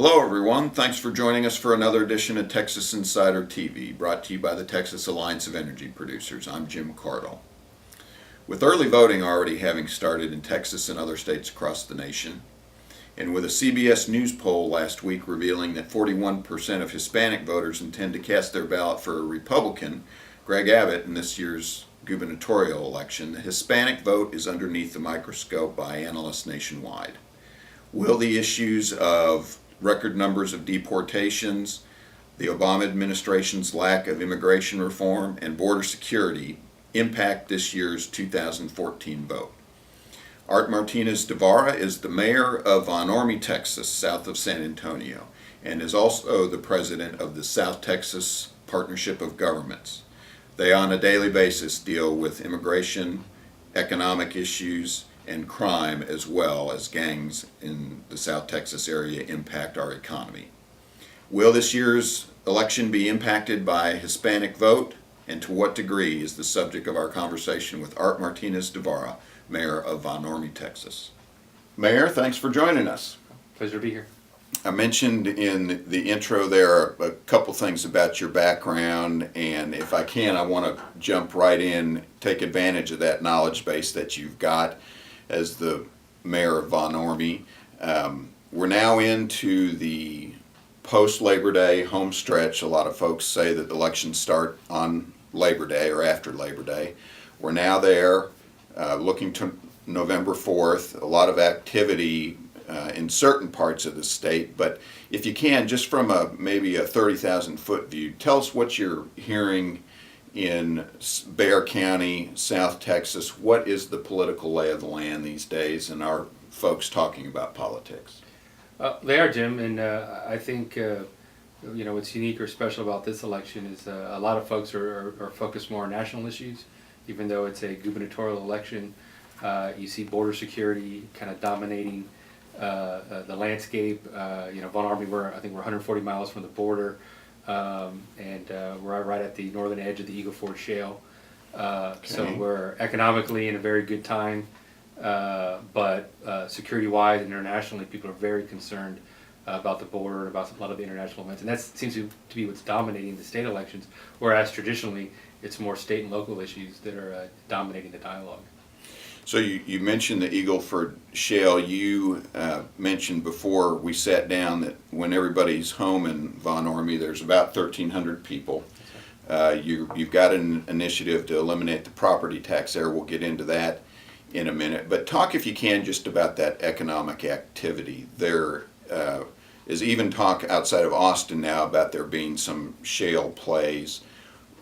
Hello everyone, thanks for joining us for another edition of Texas Insider TV, brought to you by the Texas Alliance of Energy Producers. I'm Jim Cardle. With early voting already having started in Texas and other states across the nation, and with a CBS News poll last week revealing that 41% of Hispanic voters intend to cast their ballot for a Republican, Greg Abbott, in this year's gubernatorial election, the Hispanic vote is underneath the microscope by analysts nationwide. Will the issues of record numbers of deportations, the Obama administration's lack of immigration reform, and border security impact this year's 2014 vote? Art Martinez de Vara is the mayor of Von Ormey, Texas, south of San Antonio, and is also the president of the South Texas Partnership of Governments. They on a daily basis deal with immigration, economic issues, and crime, as well as gangs in the South Texas area impact our economy. Will this year's election be impacted by Hispanic vote, and to what degree is the subject of our conversation with Art Martinez de Vara, Mayor of Von Ormey, Texas. Mayor, thanks for joining us. Pleasure to be here. I mentioned in the intro there a couple things about your background, and if I can, I want to jump right in, take advantage of that knowledge base that you've got as the mayor of Von Ormey. We're now into the post-Labor Day home stretch. A lot of folks say that elections start on Labor Day or after Labor Day. We're now there, looking to November 4th. A lot of activity in certain parts of the state, but if you can, just from maybe a 30,000 foot view, tell us what you're hearing in Bexar County, South Texas. What is the political lay of the land these days, and are folks talking about politics? They are, Jim, and I think what's unique or special about this election is a lot of folks are focused more on national issues, even though it's a gubernatorial election. You see border security kind of dominating the landscape. Von Ormey, I think we're 140 miles from the border, and we're right at the northern edge of the Eagle Ford Shale. So we're economically in a very good time, but security-wise and internationally, people are very concerned about the border and about a lot of the international events, and that seems to be what's dominating the state elections, whereas traditionally it's more state and local issues that are dominating the dialogue. So you mentioned the Eagle Ford Shale. You mentioned before we sat down that when everybody's home in Von Ormey, there's about 1,300 people. You've got an initiative to eliminate the property tax there. We'll get into that in a minute. But talk, if you can, just about that economic activity. There is even talk outside of Austin now about there being some shale plays.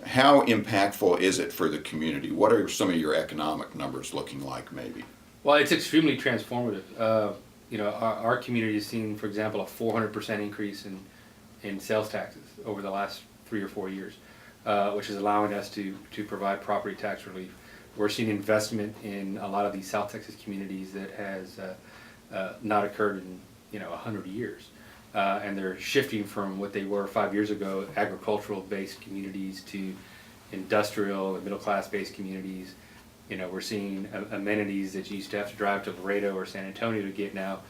How impactful is it for the community? What are some of your economic numbers looking like, maybe? Well, it's extremely transformative. Our community has seen, for example, a 400% increase in sales taxes over the last 3 or 4 years, which is allowing us to provide property tax relief. We're seeing investment in a lot of these South Texas communities that has not occurred in 100 years. And they're shifting from what they were 5 years ago, agricultural-based communities, to industrial and middle-class-based communities. We're seeing amenities that you used to have to drive to Laredo or San Antonio to get now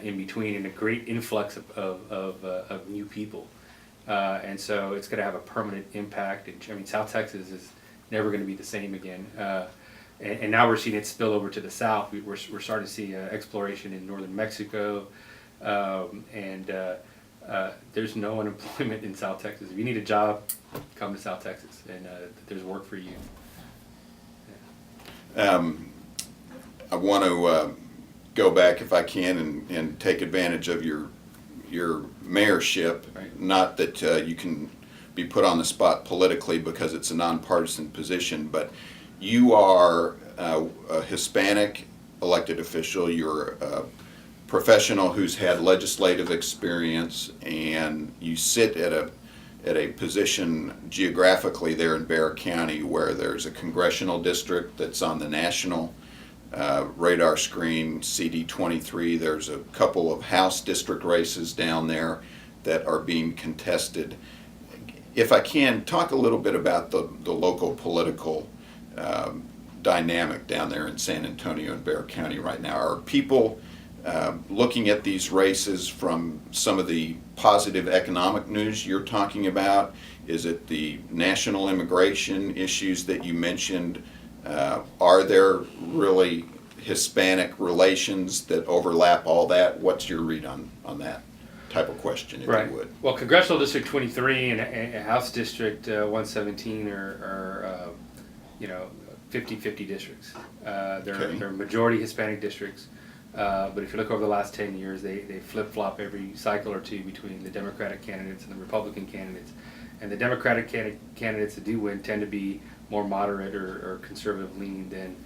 in between, and a great influx of new people. And so it's going to have a permanent impact. South Texas is never going to be the same again. And now we're seeing it spill over to the south. We're starting to see exploration in northern Mexico. There's no unemployment in South Texas. If you need a job, come to South Texas, and there's work for you. Yeah. I want to go back, if I can, and take advantage of your mayorship. Right. Not that you can be put on the spot politically because it's a nonpartisan position, but you are a Hispanic elected official. You're a professional who's had legislative experience, and you sit at a position geographically there in Bexar County where there's a congressional district that's on the national radar screen, CD23. There's a couple of House district races down there that are being contested. If I can, talk a little bit about the local political dynamic down there in San Antonio and Bexar County right now. Are people looking at these races from some of the positive economic news you're talking about, is it the national immigration issues that you mentioned? Are there really Hispanic relations that overlap all that? What's your read on that type of question, if Right. you would? Well, Congressional District 23 and House District 117 are 50-50 districts. They're majority Hispanic districts. But if you look over the last 10 years, they flip-flop every cycle or two between the Democratic candidates and the Republican candidates. And the Democratic candidates that do win tend to be more moderate or conservative leaning than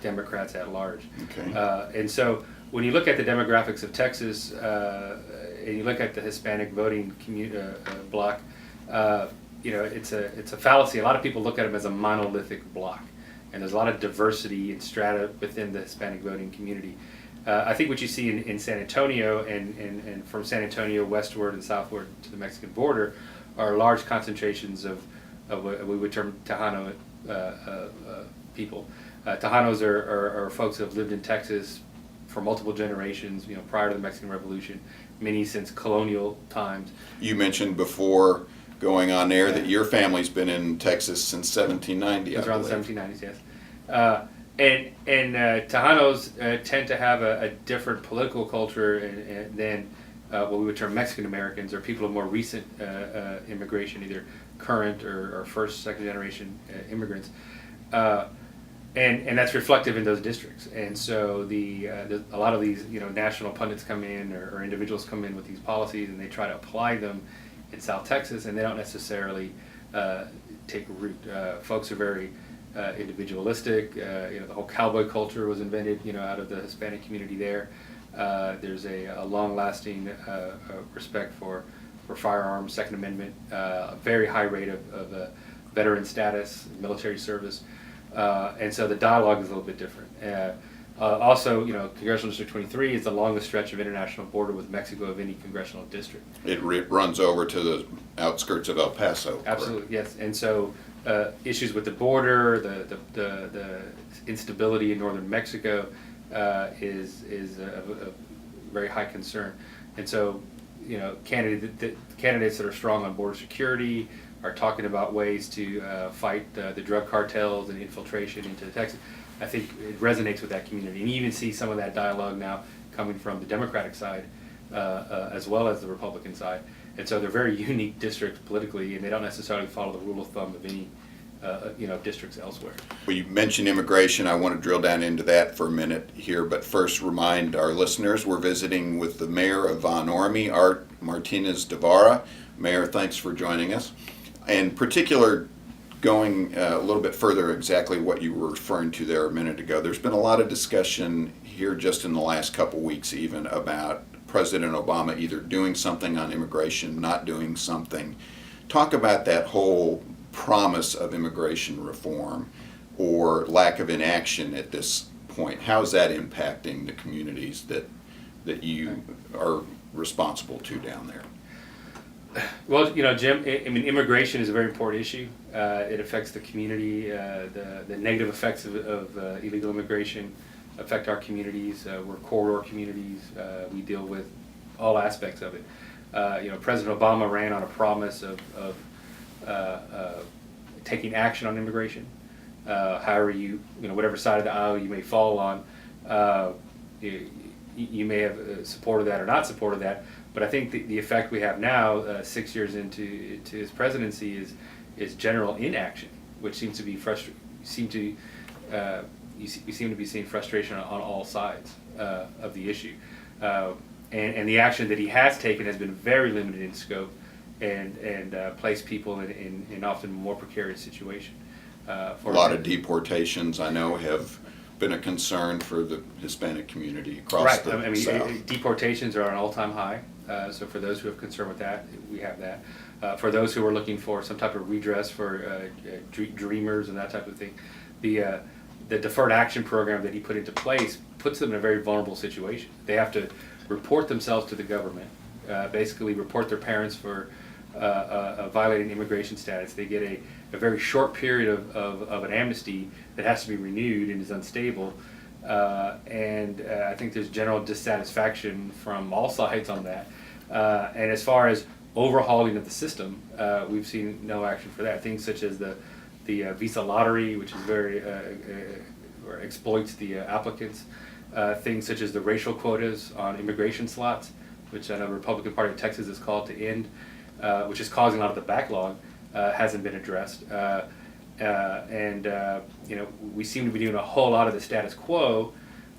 Democrats at large. Okay. And so when you look at the demographics of Texas, and you look at the Hispanic voting block, it's a fallacy. A lot of people look at them as a monolithic block, and there's a lot of diversity and strata within the Hispanic voting community. I think what you see in San Antonio and from San Antonio westward and southward to the Mexican border are large concentrations of what we would term Tejano people. Tejanos are folks that have lived in Texas for multiple generations, prior to the Mexican Revolution, many since colonial times. You mentioned before going on air that your family's been in Texas since 1790, It was I around the believe. 1790s, yes. And Tejanos tend to have a different political culture than what we would term Mexican Americans, or people of more recent immigration, either current or first, second generation immigrants. And that's reflective in those districts. And so a lot of these national pundits come in, or individuals come in with these policies, and they try to apply them in South Texas, and they don't necessarily take root. Folks are very individualistic. The whole cowboy culture was invented out of the Hispanic community there. There's a long-lasting respect for firearms, Second Amendment, a very high rate of veteran status, military service. And so the dialogue is a little bit different. Also, Congressional District 23 is the longest stretch of international border with Mexico of any congressional district. It runs over to the outskirts of El Paso. Absolutely, yes. And so issues with the border, the instability in northern Mexico is a very high concern. And so, candidates that are strong on border security are talking about ways to fight the drug cartels and infiltration into Texas. I think it resonates with that community. And you even see some of that dialogue now coming from the Democratic side as well as the Republican side. And so they're very unique districts politically, and they don't necessarily follow the rule of thumb of any districts elsewhere. Well, you mentioned immigration. I want to drill down into that for a minute here, but first remind our listeners we're visiting with the Mayor of Von Ormey, Art Martinez de Vara. Mayor, thanks for joining us. In particular, going a little bit further, exactly what you were referring to there a minute ago, there's been a lot of discussion here just in the last couple weeks even about President Obama either doing something on immigration, not doing something. Talk about that whole promise of immigration reform or lack of inaction at this point. How is that impacting the communities that you are responsible to down there? Well, Jim, immigration is a very important issue. It affects the community. The negative effects of illegal immigration affect our communities. We're corridor communities. We deal with all aspects of it. President Obama ran on a promise of taking action on immigration. However, whatever side of the aisle you may fall on, you may have supported that or not supported that. But I think the effect we have now, 6 years into his presidency, is general inaction, which seems to be you seem to be seeing frustration on all sides of the issue, and the action that he has taken has been very limited in scope, and placed people in often more precarious situation. A lot of deportations, I know, have been a concern for the Hispanic community across the South. Deportations are at an all-time high. So for those who have concern with that, we have that. For those who are looking for some type of redress for dreamers and that type of thing, the deferred action program that he put into place puts them in a very vulnerable situation. They have to report themselves to the government, basically report their parents for violating immigration status. They get a very short period of an amnesty that has to be renewed and is unstable. and I think there's general dissatisfaction from all sides on that. And as far as overhauling of the system, we've seen no action for that. Things such as the visa lottery, which is very or exploits the applicants. Things such as the racial quotas on immigration slots, which I know the Republican Party of Texas has called to end, which is causing a lot of the backlog, hasn't been addressed. We seem to be doing a whole lot of the status quo,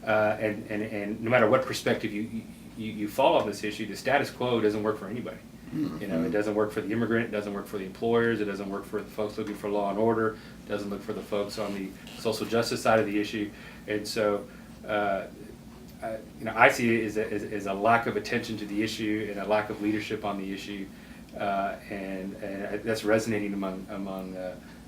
and no matter what perspective you fall on this issue, the status quo doesn't work for anybody. Mm-hmm. It doesn't work for the immigrant, it doesn't work for the employers, it doesn't work for the folks looking for law and order, it doesn't work for the folks on the social justice side of the issue. And so, I see it as a lack of attention to the issue and a lack of leadership on the issue, and that's resonating among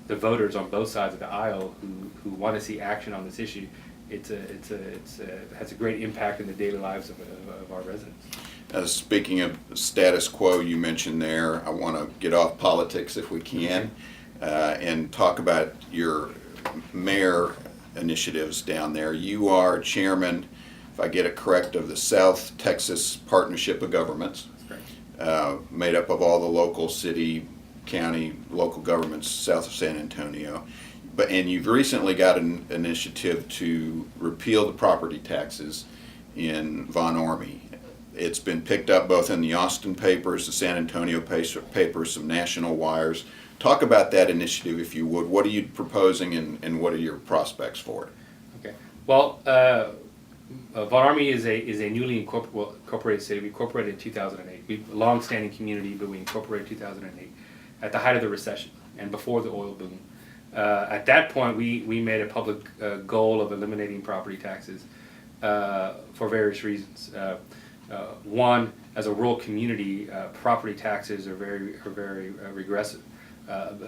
the voters on both sides of the aisle who want to see action on this issue. It has a great impact in the daily lives of our residents. Speaking of status quo, you mentioned there, I want to get off politics if we can, and talk about your mayor initiatives down there. You are chairman, if I get it correct, of the South Texas Partnership of Governments, made up of all the local city, county, local governments south of San Antonio. And you've recently got an initiative to repeal the property taxes in Von Ormey. It's been picked up both in the Austin papers, the San Antonio papers, some national wires. Talk about that initiative, if you would. What are you proposing, and what are your prospects for it? Okay. Well, Von Ormey is a newly incorporated city. We incorporated in 2008. We're a long-standing community, but we incorporated in 2008 at the height of the recession and before the oil boom. At that point, we made a public goal of eliminating property taxes for various reasons. One, as a rural community, property taxes are very regressive.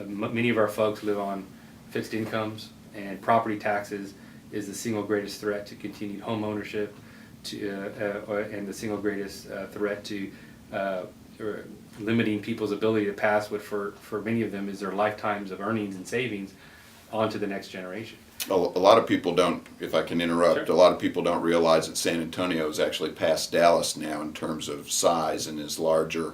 Many of our folks live on fixed incomes, and property taxes is the single greatest threat to continued home ownership, and the single greatest threat to limiting people's ability to pass what for many of them is their lifetimes of earnings and savings onto the next generation. A lot of people don't, if I can interrupt, Sure. A lot of people don't realize that San Antonio is actually past Dallas now in terms of size and is larger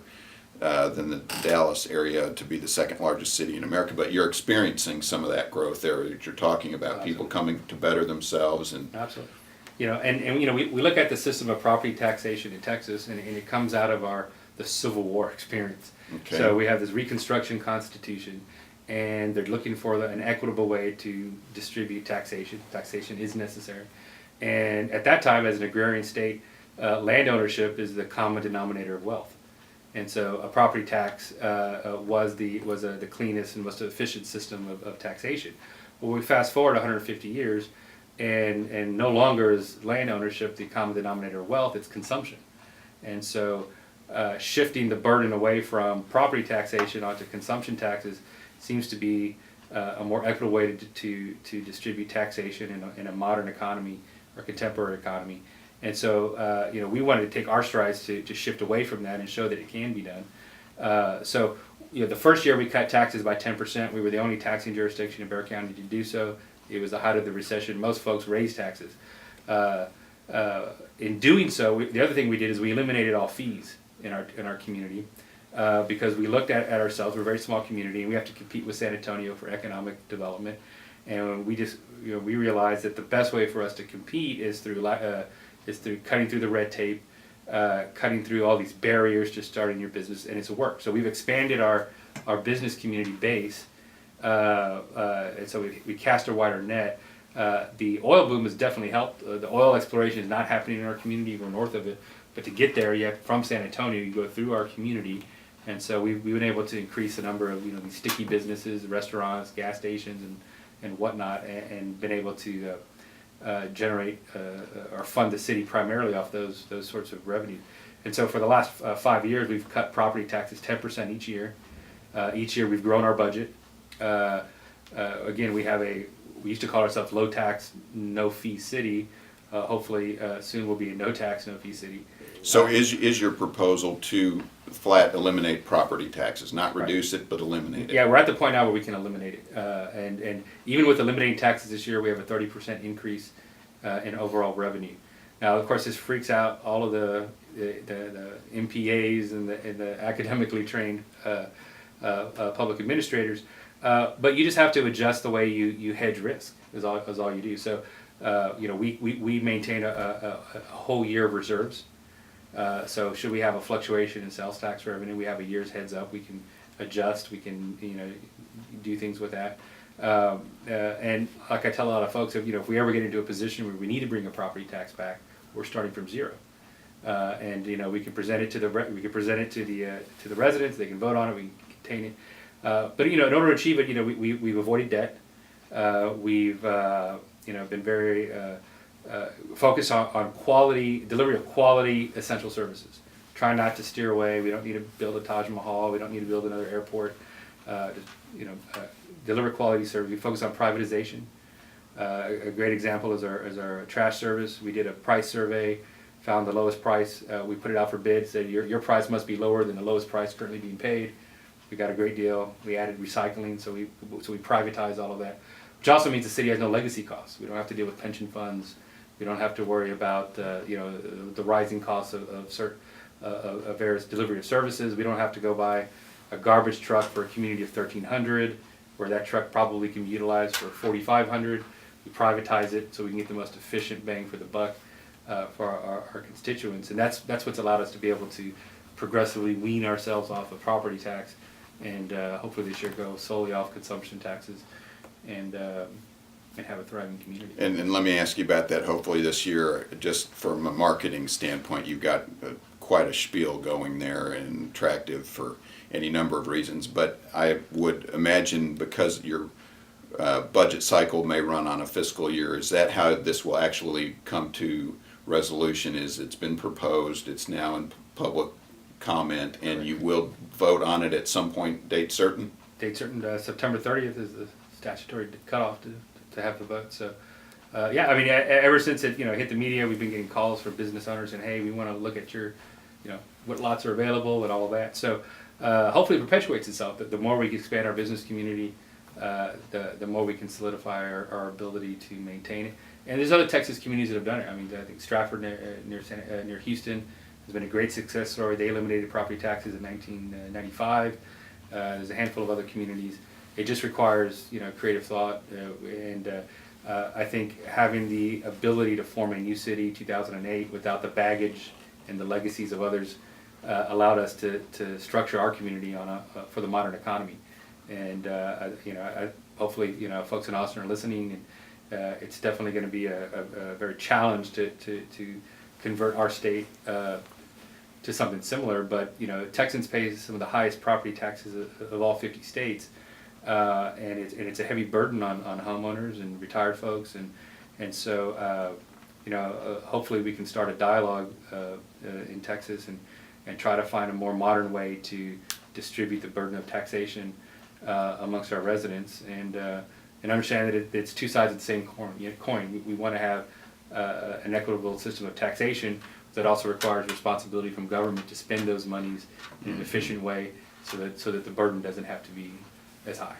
than the Dallas area to be the second largest city in America. But you're experiencing some of that growth there that you're talking about, Absolutely. people coming to better themselves. And Absolutely. We look at the system of property taxation in Texas, and it comes out of the Civil War experience. Okay. So we have this Reconstruction Constitution, and they're looking for an equitable way to distribute taxation. Taxation is necessary. And at that time, as an agrarian state, land ownership is the common denominator of wealth. And so a property tax was the cleanest and most efficient system of taxation. Well, we fast forward 150 years, and no longer is land ownership the common denominator of wealth, it's consumption. And so shifting the burden away from property taxation onto consumption taxes seems to be a more equitable way to distribute taxation in a modern economy or contemporary economy. And so we wanted to take our strides to shift away from that and show that it can be done. The first year we cut taxes by 10%. We were the only taxing jurisdiction in Bexar County to do so. It was the height of the recession. Most folks raised taxes. In doing so, the other thing we did is we eliminated all fees in our community because we looked at ourselves. We're a very small community, and we have to compete with San Antonio for economic development. And we realized that the best way for us to compete is through cutting through the red tape, cutting through all these barriers to starting your business, and it's a work. So we've expanded our business community base, and so we cast a wider net. The oil boom has definitely helped. The oil exploration is not happening in our community. We're north of it, but to get there, from San Antonio, you go through our community, and so we've been able to increase the number of these sticky businesses, restaurants, gas stations, and whatnot, and been able to generate or fund the city primarily off those sorts of revenue. And so for the last 5 years, we've cut property taxes 10% each year. Each year we've grown our budget. Again, we used to call ourselves low tax, no fee city. Hopefully soon we'll be a no tax, no fee city. so is your proposal to flat eliminate property taxes, not reduce it, but eliminate it? Yeah, we're at the point now where we can eliminate it. And even with eliminating taxes this year, we have a 30% increase in overall revenue. Now, of course, this freaks out all of the MPAs and the academically trained public administrators, but you just have to adjust the way you hedge risk is all you do. So, we maintain a whole year of reserves. So should we have a fluctuation in sales tax revenue, we have a year's heads up. We can adjust. We can do things with that. And like I tell a lot of folks, if we ever get into a position where we need to bring a property tax back, we're starting from zero. And we can present it to the residents. They can vote on it. We can contain it. But in order to achieve it, we've avoided debt. We've been very focused on quality delivery of quality essential services. Try not to steer away. We don't need to build a Taj Mahal. We don't need to build another airport. Deliver quality service. We focus on privatization. A great example is our trash service. We did a price survey, found the lowest price. We put it out for bid. Said your price must be lower than the lowest price currently being paid. We got a great deal. We added recycling, so we privatized all of that, which also means the city has no legacy costs. We don't have to deal with pension funds. We don't have to worry about the rising costs of various delivery of services. We don't have to go buy a garbage truck for a community of 1,300, where that truck probably can be utilized for 4,500. We privatize it so we can get the most efficient bang for the buck for our constituents, and that's what's allowed us to be able to progressively wean ourselves off of property tax, and hopefully this year go solely off consumption taxes, and have a thriving community. And let me ask you about that. Hopefully this year, just from a marketing standpoint, you've got quite a spiel going there and attractive for any number of reasons. But I would imagine because your budget cycle may run on a fiscal year, is that how this will actually come to resolution? Is it's been proposed, it's now in public comment, and you will vote on it at some point, date certain? Date certain. September 30th is the statutory cutoff to have the vote. So, ever since it hit the media, we've been getting calls from business owners saying, "Hey, we want to look at your, what lots are available and all of that." So, hopefully, it perpetuates itself. That the more we expand our business community, the more we can solidify our ability to maintain it. And there's other Texas communities that have done it. I mean, I think Stratford near Houston has been a great success story. They eliminated property taxes in 1995. There's a handful of other communities. It just requires creative thought, and I think having the ability to form a new city, 2008, without the baggage and the legacies of others, allowed us to structure our community for the modern economy. And hopefully folks in Austin are listening, and it's definitely going to be a very challenge to convert our state to something similar. But Texans pay some of the highest property taxes of all 50 states. And it's a heavy burden on homeowners and retired folks, and so hopefully we can start a dialogue in Texas and try to find a more modern way to distribute the burden of taxation amongst our residents, and understand that it's two sides of the same coin. We want to have an equitable system of taxation that also requires responsibility from government to spend those monies in an efficient way, so that the burden doesn't have to be as high.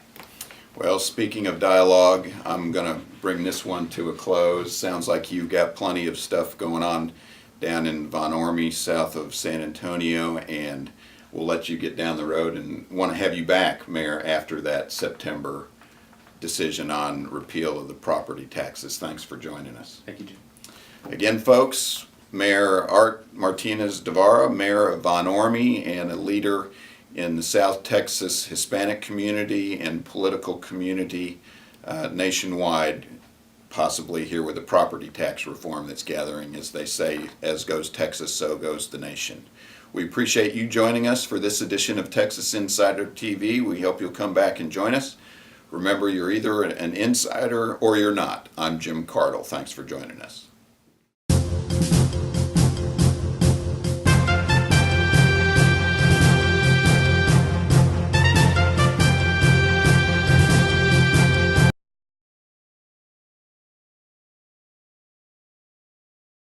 Well, speaking of dialogue, I'm going to bring this one to a close. Sounds like you've got plenty of stuff going on down in Von Ormey, south of San Antonio, and we'll let you get down the road, and want to have you back, Mayor, after that September decision on repeal of the property taxes. Thanks for joining us. Thank you, Jim. Again, folks, Mayor Art Martinez de Vara, Mayor of Von Ormey, and a leader in the South Texas Hispanic community and political community nationwide, possibly here with the property tax reform that's gathering. As they say, as goes Texas, so goes the nation. We appreciate you joining us for this edition of Texas Insider TV. We hope you'll come back and join us. Remember, you're either an insider or you're not. I'm Jim Cardle. Thanks for joining us.